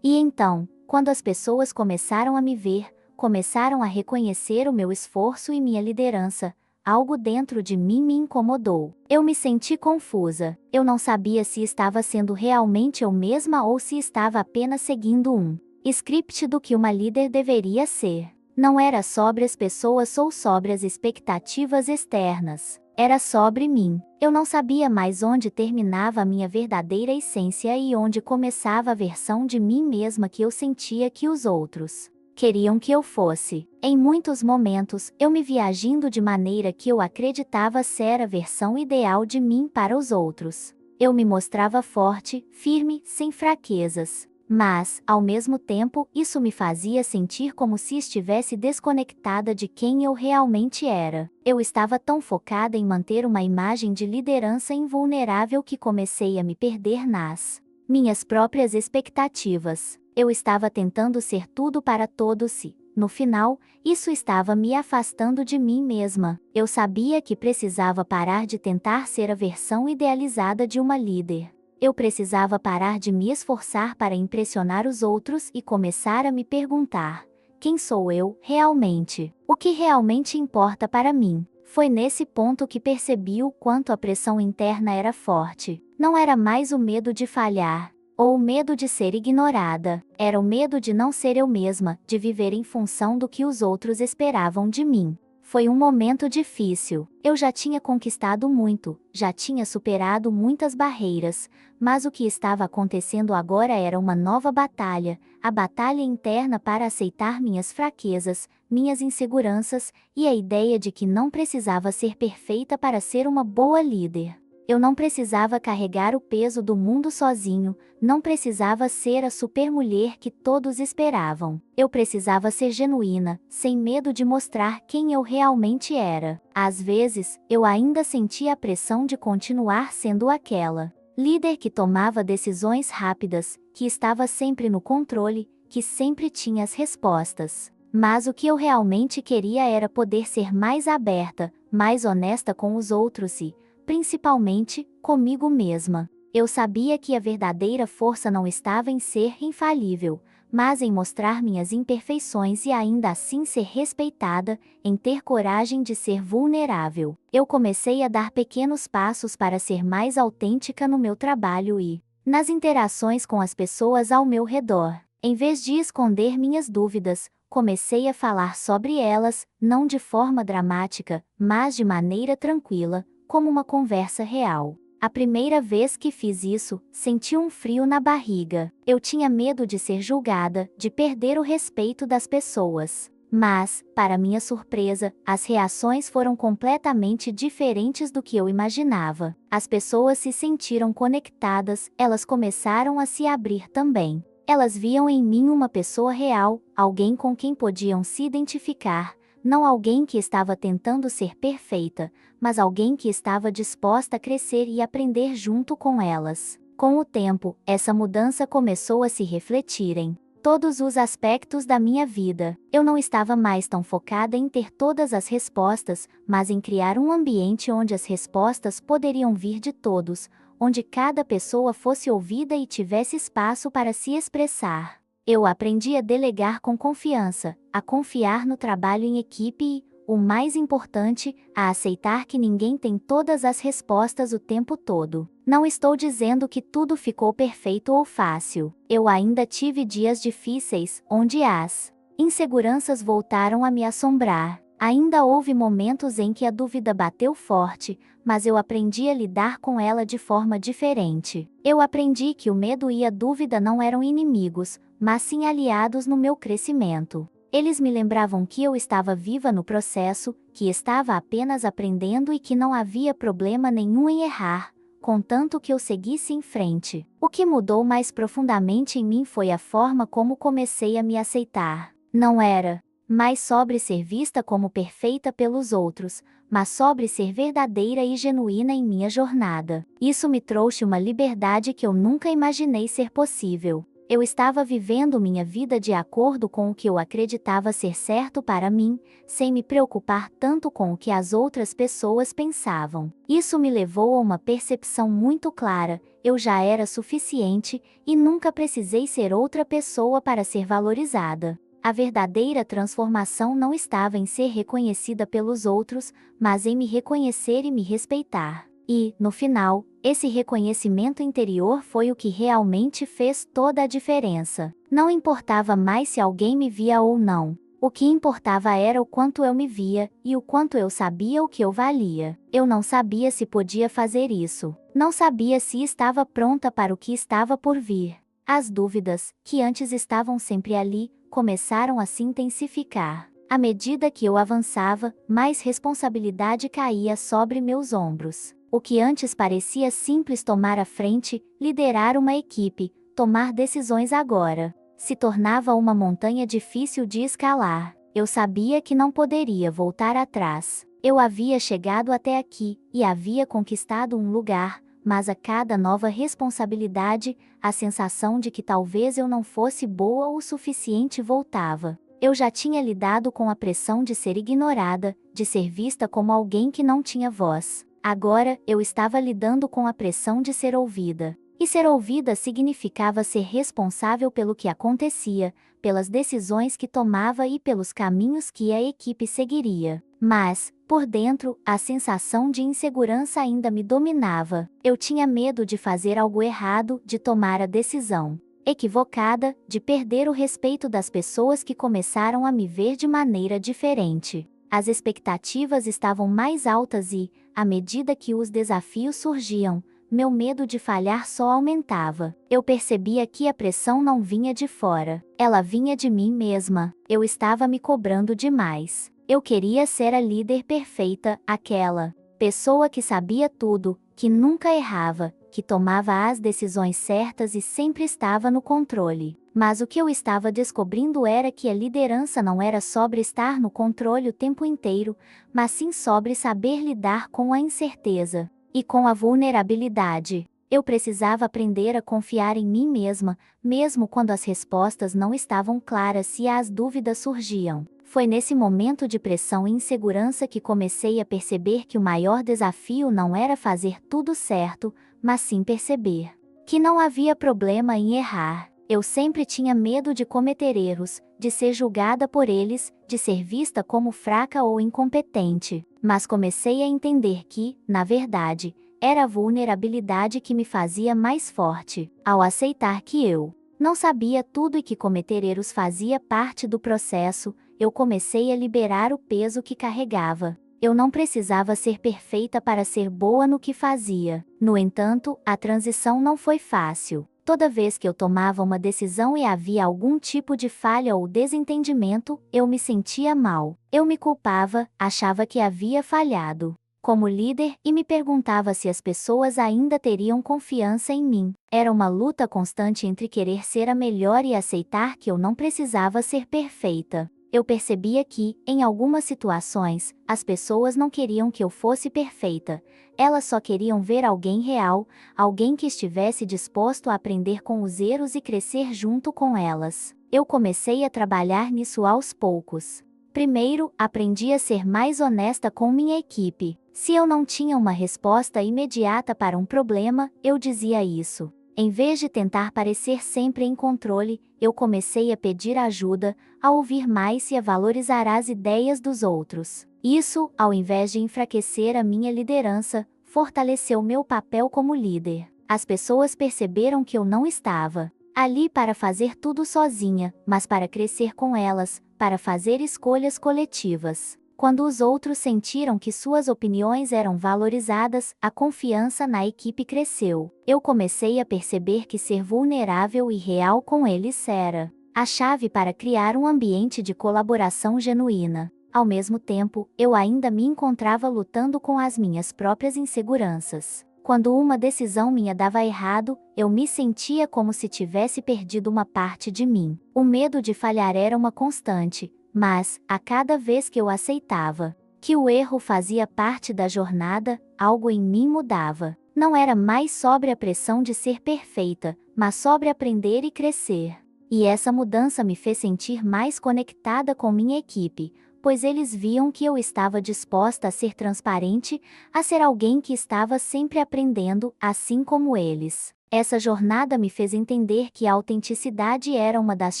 E então, quando as pessoas começaram a me ver, começaram a reconhecer o meu esforço e minha liderança, algo dentro de mim me incomodou. Eu me senti confusa. Eu não sabia se estava sendo realmente eu mesma ou se estava apenas seguindo um script do que uma líder deveria ser. Não era sobre as pessoas ou sobre as expectativas externas. Era sobre mim. Eu não sabia mais onde terminava a minha verdadeira essência e onde começava a versão de mim mesma que eu sentia que os outros queriam que eu fosse. Em muitos momentos, eu me via agindo de maneira que eu acreditava ser a versão ideal de mim para os outros. Eu me mostrava forte, firme, sem fraquezas. Mas, ao mesmo tempo, isso me fazia sentir como se estivesse desconectada de quem eu realmente era. Eu estava tão focada em manter uma imagem de liderança invulnerável que comecei a me perder nas minhas próprias expectativas. Eu estava tentando ser tudo para todos e, no final, isso estava me afastando de mim mesma. Eu sabia que precisava parar de tentar ser a versão idealizada de uma líder. Eu precisava parar de me esforçar para impressionar os outros e começar a me perguntar: quem sou eu, realmente? O que realmente importa para mim? Foi nesse ponto que percebi o quanto a pressão interna era forte. Não era mais o medo de falhar, ou o medo de ser ignorada. Era o medo de não ser eu mesma, de viver em função do que os outros esperavam de mim. Foi um momento difícil. Eu já tinha conquistado muito, já tinha superado muitas barreiras, mas o que estava acontecendo agora era uma nova batalha, a batalha interna para aceitar minhas fraquezas, minhas inseguranças, e a ideia de que não precisava ser perfeita para ser uma boa líder. Eu não precisava carregar o peso do mundo sozinho, não precisava ser a supermulher que todos esperavam. Eu precisava ser genuína, sem medo de mostrar quem eu realmente era. Às vezes, eu ainda sentia a pressão de continuar sendo aquela líder que tomava decisões rápidas, que estava sempre no controle, que sempre tinha as respostas. Mas o que eu realmente queria era poder ser mais aberta, mais honesta com os outros e, principalmente, comigo mesma. Eu sabia que a verdadeira força não estava em ser infalível, mas em mostrar minhas imperfeições e ainda assim ser respeitada, em ter coragem de ser vulnerável. Eu comecei a dar pequenos passos para ser mais autêntica no meu trabalho e nas interações com as pessoas ao meu redor. Em vez de esconder minhas dúvidas, comecei a falar sobre elas, não de forma dramática, mas de maneira tranquila, como uma conversa real. A primeira vez que fiz isso, senti um frio na barriga. Eu tinha medo de ser julgada, de perder o respeito das pessoas. Mas, para minha surpresa, as reações foram completamente diferentes do que eu imaginava. As pessoas se sentiram conectadas, elas começaram a se abrir também. Elas viam em mim uma pessoa real, alguém com quem podiam se identificar, não alguém que estava tentando ser perfeita, mas alguém que estava disposta a crescer e aprender junto com elas. Com o tempo, essa mudança começou a se refletir em todos os aspectos da minha vida. Eu não estava mais tão focada em ter todas as respostas, mas em criar um ambiente onde as respostas poderiam vir de todos, onde cada pessoa fosse ouvida e tivesse espaço para se expressar. Eu aprendi a delegar com confiança, a confiar no trabalho em equipe e, o mais importante, a aceitar que ninguém tem todas as respostas o tempo todo. Não estou dizendo que tudo ficou perfeito ou fácil. Eu ainda tive dias difíceis, onde as inseguranças voltaram a me assombrar. Ainda houve momentos em que a dúvida bateu forte, mas eu aprendi a lidar com ela de forma diferente. Eu aprendi que o medo e a dúvida não eram inimigos, mas sim aliados no meu crescimento. Eles me lembravam que eu estava viva no processo, que estava apenas aprendendo e que não havia problema nenhum em errar, contanto que eu seguisse em frente. O que mudou mais profundamente em mim foi a forma como comecei a me aceitar. Não era mais sobre ser vista como perfeita pelos outros, mas sobre ser verdadeira e genuína em minha jornada. Isso me trouxe uma liberdade que eu nunca imaginei ser possível. Eu estava vivendo minha vida de acordo com o que eu acreditava ser certo para mim, sem me preocupar tanto com o que as outras pessoas pensavam. Isso me levou a uma percepção muito clara: eu já era suficiente, e nunca precisei ser outra pessoa para ser valorizada. A verdadeira transformação não estava em ser reconhecida pelos outros, mas em me reconhecer e me respeitar. E, no final, esse reconhecimento interior foi o que realmente fez toda a diferença. Não importava mais se alguém me via ou não. O que importava era o quanto eu me via, e o quanto eu sabia o que eu valia. Eu não sabia se podia fazer isso. Não sabia se estava pronta para o que estava por vir. As dúvidas, que antes estavam sempre ali, começaram a se intensificar. À medida que eu avançava, mais responsabilidade caía sobre meus ombros. O que antes parecia simples, tomar a frente, liderar uma equipe, tomar decisões, agora se tornava uma montanha difícil de escalar. Eu sabia que não poderia voltar atrás. Eu havia chegado até aqui, e havia conquistado um lugar, mas a cada nova responsabilidade, a sensação de que talvez eu não fosse boa o suficiente voltava. Eu já tinha lidado com a pressão de ser ignorada, de ser vista como alguém que não tinha voz. Agora, eu estava lidando com a pressão de ser ouvida. E ser ouvida significava ser responsável pelo que acontecia, pelas decisões que tomava e pelos caminhos que a equipe seguiria. Mas, por dentro, a sensação de insegurança ainda me dominava. Eu tinha medo de fazer algo errado, de tomar a decisão equivocada, de perder o respeito das pessoas que começaram a me ver de maneira diferente. As expectativas estavam mais altas e, à medida que os desafios surgiam, meu medo de falhar só aumentava. Eu percebia que a pressão não vinha de fora, ela vinha de mim mesma. Eu estava me cobrando demais. Eu queria ser a líder perfeita, aquela pessoa que sabia tudo, que nunca errava, que tomava as decisões certas e sempre estava no controle. Mas o que eu estava descobrindo era que a liderança não era sobre estar no controle o tempo inteiro, mas sim sobre saber lidar com a incerteza e com a vulnerabilidade. Eu precisava aprender a confiar em mim mesma, mesmo quando as respostas não estavam claras e as dúvidas surgiam. Foi nesse momento de pressão e insegurança que comecei a perceber que o maior desafio não era fazer tudo certo, mas sim perceber que não havia problema em errar. Eu sempre tinha medo de cometer erros, de ser julgada por eles, de ser vista como fraca ou incompetente. Mas comecei a entender que, na verdade, era a vulnerabilidade que me fazia mais forte. Ao aceitar que eu não sabia tudo e que cometer erros fazia parte do processo, eu comecei a liberar o peso que carregava. Eu não precisava ser perfeita para ser boa no que fazia. No entanto, a transição não foi fácil. Toda vez que eu tomava uma decisão e havia algum tipo de falha ou desentendimento, eu me sentia mal. Eu me culpava, achava que havia falhado como líder e me perguntava se as pessoas ainda teriam confiança em mim. Era uma luta constante entre querer ser a melhor e aceitar que eu não precisava ser perfeita. Eu percebia que, em algumas situações, as pessoas não queriam que eu fosse perfeita. Elas só queriam ver alguém real, alguém que estivesse disposto a aprender com os erros e crescer junto com elas. Eu comecei a trabalhar nisso aos poucos. Primeiro, aprendi a ser mais honesta com minha equipe. Se eu não tinha uma resposta imediata para um problema, eu dizia isso. Em vez de tentar parecer sempre em controle, eu comecei a pedir ajuda, a ouvir mais e a valorizar as ideias dos outros. Isso, ao invés de enfraquecer a minha liderança, fortaleceu meu papel como líder. As pessoas perceberam que eu não estava ali para fazer tudo sozinha, mas para crescer com elas, para fazer escolhas coletivas. Quando os outros sentiram que suas opiniões eram valorizadas, a confiança na equipe cresceu. Eu comecei a perceber que ser vulnerável e real com eles era a chave para criar um ambiente de colaboração genuína. Ao mesmo tempo, eu ainda me encontrava lutando com as minhas próprias inseguranças. Quando uma decisão minha dava errado, eu me sentia como se tivesse perdido uma parte de mim. O medo de falhar era uma constante, mas, a cada vez que eu aceitava que o erro fazia parte da jornada, algo em mim mudava. Não era mais sobre a pressão de ser perfeita, mas sobre aprender e crescer. E essa mudança me fez sentir mais conectada com minha equipe, pois eles viam que eu estava disposta a ser transparente, a ser alguém que estava sempre aprendendo, assim como eles. Essa jornada me fez entender que a autenticidade era uma das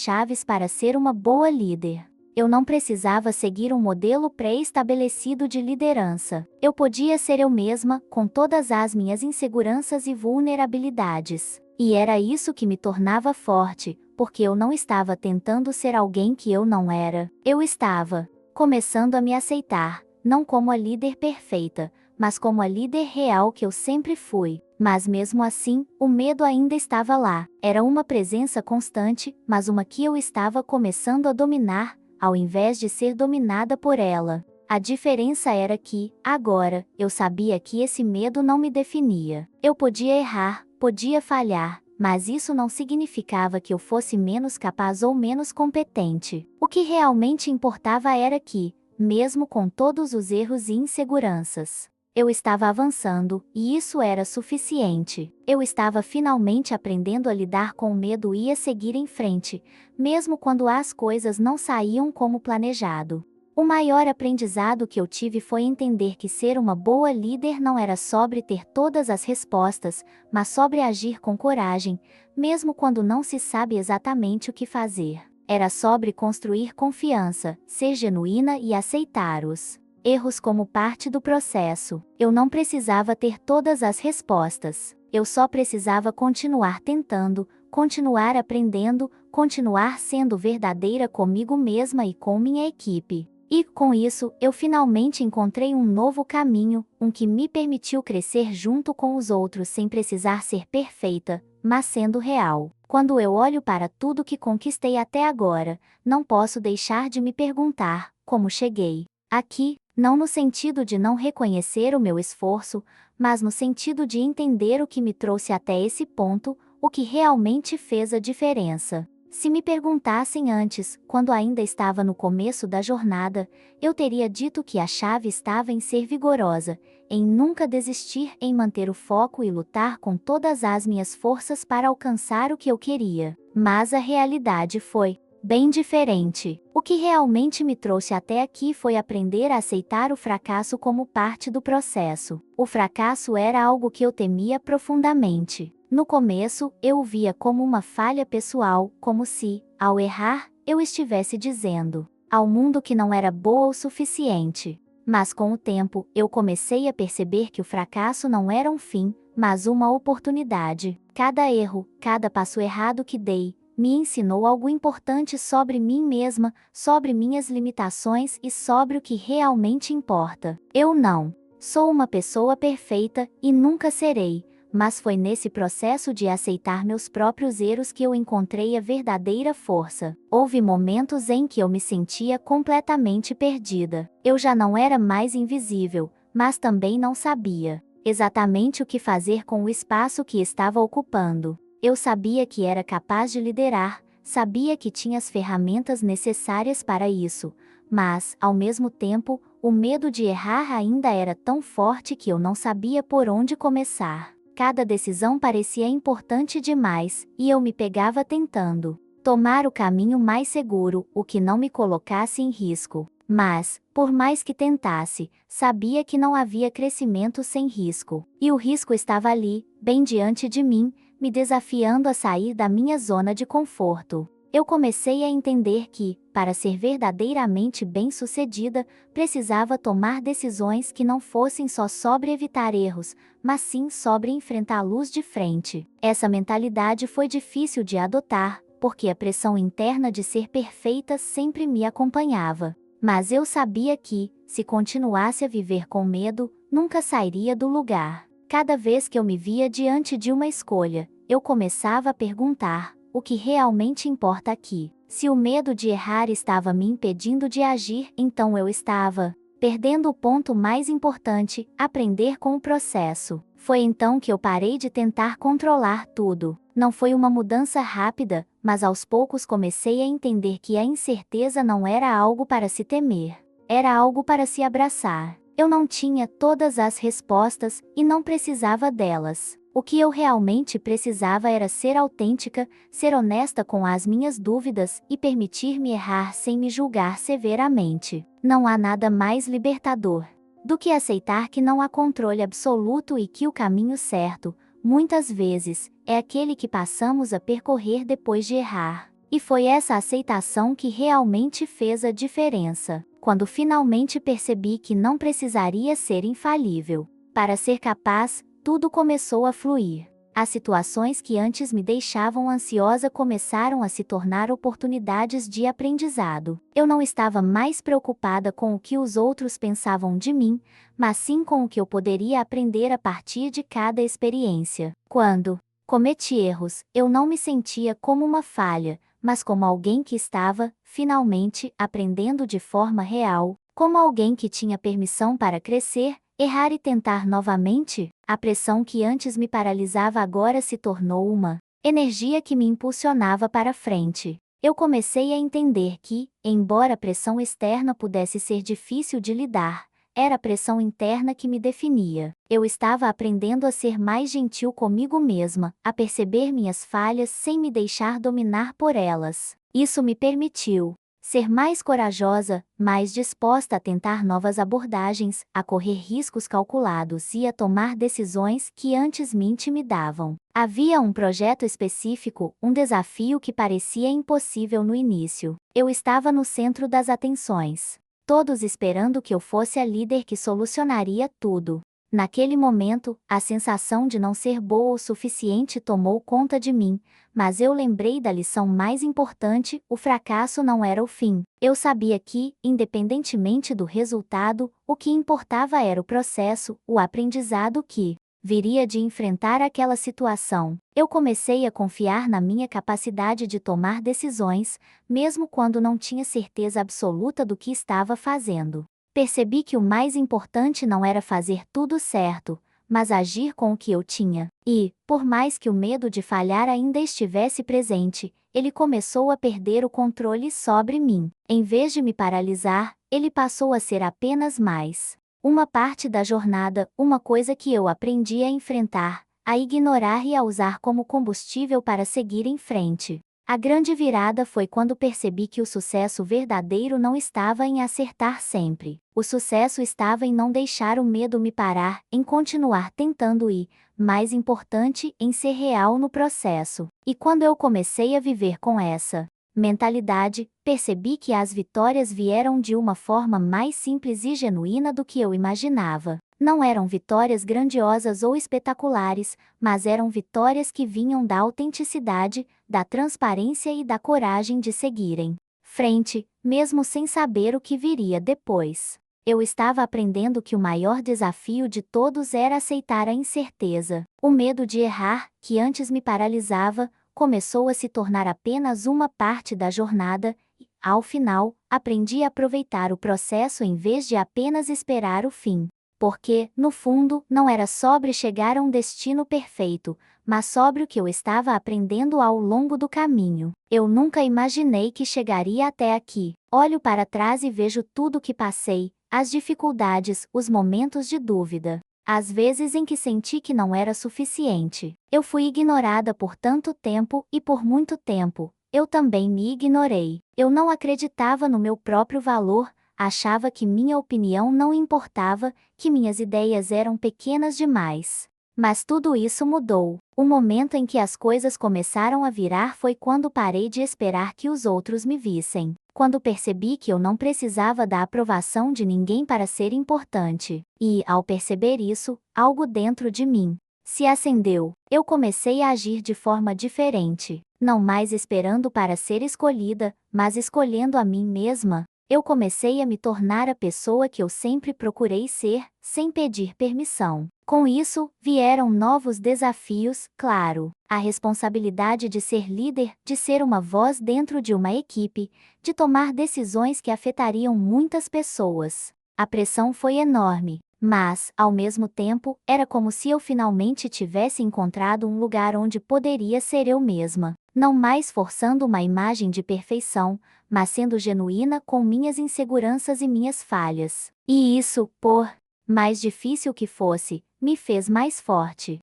chaves para ser uma boa líder. Eu não precisava seguir um modelo pré-estabelecido de liderança. Eu podia ser eu mesma, com todas as minhas inseguranças e vulnerabilidades. E era isso que me tornava forte, porque eu não estava tentando ser alguém que eu não era. Eu estava começando a me aceitar, não como a líder perfeita, mas como a líder real que eu sempre fui. Mas mesmo assim, o medo ainda estava lá. Era uma presença constante, mas uma que eu estava começando a dominar, ao invés de ser dominada por ela. A diferença era que, agora, eu sabia que esse medo não me definia. Eu podia errar, podia falhar, mas isso não significava que eu fosse menos capaz ou menos competente. O que realmente importava era que, mesmo com todos os erros e inseguranças, eu estava avançando, e isso era suficiente. Eu estava finalmente aprendendo a lidar com o medo e a seguir em frente, mesmo quando as coisas não saíam como planejado. O maior aprendizado que eu tive foi entender que ser uma boa líder não era sobre ter todas as respostas, mas sobre agir com coragem, mesmo quando não se sabe exatamente o que fazer. Era sobre construir confiança, ser genuína e aceitar os erros como parte do processo. Eu não precisava ter todas as respostas. Eu só precisava continuar tentando, continuar aprendendo, continuar sendo verdadeira comigo mesma e com minha equipe. E, com isso, eu finalmente encontrei um novo caminho, um que me permitiu crescer junto com os outros sem precisar ser perfeita, mas sendo real. Quando eu olho para tudo que conquistei até agora, não posso deixar de me perguntar como cheguei aqui. Não no sentido de não reconhecer o meu esforço, mas no sentido de entender o que me trouxe até esse ponto, o que realmente fez a diferença. Se me perguntassem antes, quando ainda estava no começo da jornada, eu teria dito que a chave estava em ser vigorosa, em nunca desistir, em manter o foco e lutar com todas as minhas forças para alcançar o que eu queria. Mas a realidade foi bem diferente. O que realmente me trouxe até aqui foi aprender a aceitar o fracasso como parte do processo. O fracasso era algo que eu temia profundamente. No começo, eu o via como uma falha pessoal, como se, ao errar, eu estivesse dizendo ao mundo que não era boa o suficiente. Mas com o tempo, eu comecei a perceber que o fracasso não era um fim, mas uma oportunidade. Cada erro, cada passo errado que dei, me ensinou algo importante sobre mim mesma, sobre minhas limitações e sobre o que realmente importa. Eu não sou uma pessoa perfeita e nunca serei, mas foi nesse processo de aceitar meus próprios erros que eu encontrei a verdadeira força. Houve momentos em que eu me sentia completamente perdida. Eu já não era mais invisível, mas também não sabia exatamente o que fazer com o espaço que estava ocupando. Eu sabia que era capaz de liderar, sabia que tinha as ferramentas necessárias para isso, mas, ao mesmo tempo, o medo de errar ainda era tão forte que eu não sabia por onde começar. Cada decisão parecia importante demais, e eu me pegava tentando tomar o caminho mais seguro, o que não me colocasse em risco. Mas, por mais que tentasse, sabia que não havia crescimento sem risco. E o risco estava ali, bem diante de mim, me desafiando a sair da minha zona de conforto. Eu comecei a entender que, para ser verdadeiramente bem-sucedida, precisava tomar decisões que não fossem só sobre evitar erros, mas sim sobre enfrentá-los de frente. Essa mentalidade foi difícil de adotar, porque a pressão interna de ser perfeita sempre me acompanhava. Mas eu sabia que, se continuasse a viver com medo, nunca sairia do lugar. Cada vez que eu me via diante de uma escolha, eu começava a perguntar: o que realmente importa aqui? Se o medo de errar estava me impedindo de agir, então eu estava perdendo o ponto mais importante: aprender com o processo. Foi então que eu parei de tentar controlar tudo. Não foi uma mudança rápida, mas aos poucos comecei a entender que a incerteza não era algo para se temer. Era algo para se abraçar. Eu não tinha todas as respostas e não precisava delas. O que eu realmente precisava era ser autêntica, ser honesta com as minhas dúvidas e permitir-me errar sem me julgar severamente. Não há nada mais libertador do que aceitar que não há controle absoluto e que o caminho certo, muitas vezes, é aquele que passamos a percorrer depois de errar. E foi essa aceitação que realmente fez a diferença. Quando finalmente percebi que não precisaria ser infalível para ser capaz, tudo começou a fluir. As situações que antes me deixavam ansiosa começaram a se tornar oportunidades de aprendizado. Eu não estava mais preocupada com o que os outros pensavam de mim, mas sim com o que eu poderia aprender a partir de cada experiência. Quando cometi erros, eu não me sentia como uma falha, mas como alguém que estava, finalmente, aprendendo de forma real, como alguém que tinha permissão para crescer, errar e tentar novamente. A pressão que antes me paralisava agora se tornou uma energia que me impulsionava para frente. Eu comecei a entender que, embora a pressão externa pudesse ser difícil de lidar, era a pressão interna que me definia. Eu estava aprendendo a ser mais gentil comigo mesma, a perceber minhas falhas sem me deixar dominar por elas. Isso me permitiu ser mais corajosa, mais disposta a tentar novas abordagens, a correr riscos calculados e a tomar decisões que antes me intimidavam. Havia um projeto específico, um desafio que parecia impossível no início. Eu estava no centro das atenções. Todos esperando que eu fosse a líder que solucionaria tudo. Naquele momento, a sensação de não ser boa o suficiente tomou conta de mim, mas eu lembrei da lição mais importante: o fracasso não era o fim. Eu sabia que, independentemente do resultado, o que importava era o processo, o aprendizado que viria de enfrentar aquela situação. Eu comecei a confiar na minha capacidade de tomar decisões, mesmo quando não tinha certeza absoluta do que estava fazendo. Percebi que o mais importante não era fazer tudo certo, mas agir com o que eu tinha. E, por mais que o medo de falhar ainda estivesse presente, ele começou a perder o controle sobre mim. Em vez de me paralisar, ele passou a ser apenas mais uma parte da jornada, uma coisa que eu aprendi a enfrentar, a ignorar e a usar como combustível para seguir em frente. A grande virada foi quando percebi que o sucesso verdadeiro não estava em acertar sempre. O sucesso estava em não deixar o medo me parar, em continuar tentando e, mais importante, em ser real no processo. E quando eu comecei a viver com essa mentalidade, percebi que as vitórias vieram de uma forma mais simples e genuína do que eu imaginava. Não eram vitórias grandiosas ou espetaculares, mas eram vitórias que vinham da autenticidade, da transparência e da coragem de seguir em frente, mesmo sem saber o que viria depois. Eu estava aprendendo que o maior desafio de todos era aceitar a incerteza. O medo de errar, que antes me paralisava, começou a se tornar apenas uma parte da jornada, e, ao final, aprendi a aproveitar o processo em vez de apenas esperar o fim. Porque, no fundo, não era sobre chegar a um destino perfeito, mas sobre o que eu estava aprendendo ao longo do caminho. Eu nunca imaginei que chegaria até aqui. Olho para trás e vejo tudo o que passei, as dificuldades, os momentos de dúvida. Às vezes em que senti que não era suficiente. Eu fui ignorada por tanto tempo e por muito tempo. Eu também me ignorei. Eu não acreditava no meu próprio valor, achava que minha opinião não importava, que minhas ideias eram pequenas demais. Mas tudo isso mudou. O momento em que as coisas começaram a virar foi quando parei de esperar que os outros me vissem. Quando percebi que eu não precisava da aprovação de ninguém para ser importante. E, ao perceber isso, algo dentro de mim se acendeu. Eu comecei a agir de forma diferente, não mais esperando para ser escolhida, mas escolhendo a mim mesma. Eu comecei a me tornar a pessoa que eu sempre procurei ser, sem pedir permissão. Com isso, vieram novos desafios, claro. A responsabilidade de ser líder, de ser uma voz dentro de uma equipe, de tomar decisões que afetariam muitas pessoas. A pressão foi enorme, mas, ao mesmo tempo, era como se eu finalmente tivesse encontrado um lugar onde poderia ser eu mesma. Não mais forçando uma imagem de perfeição, mas sendo genuína com minhas inseguranças e minhas falhas. E isso, por mais difícil que fosse, me fez mais forte.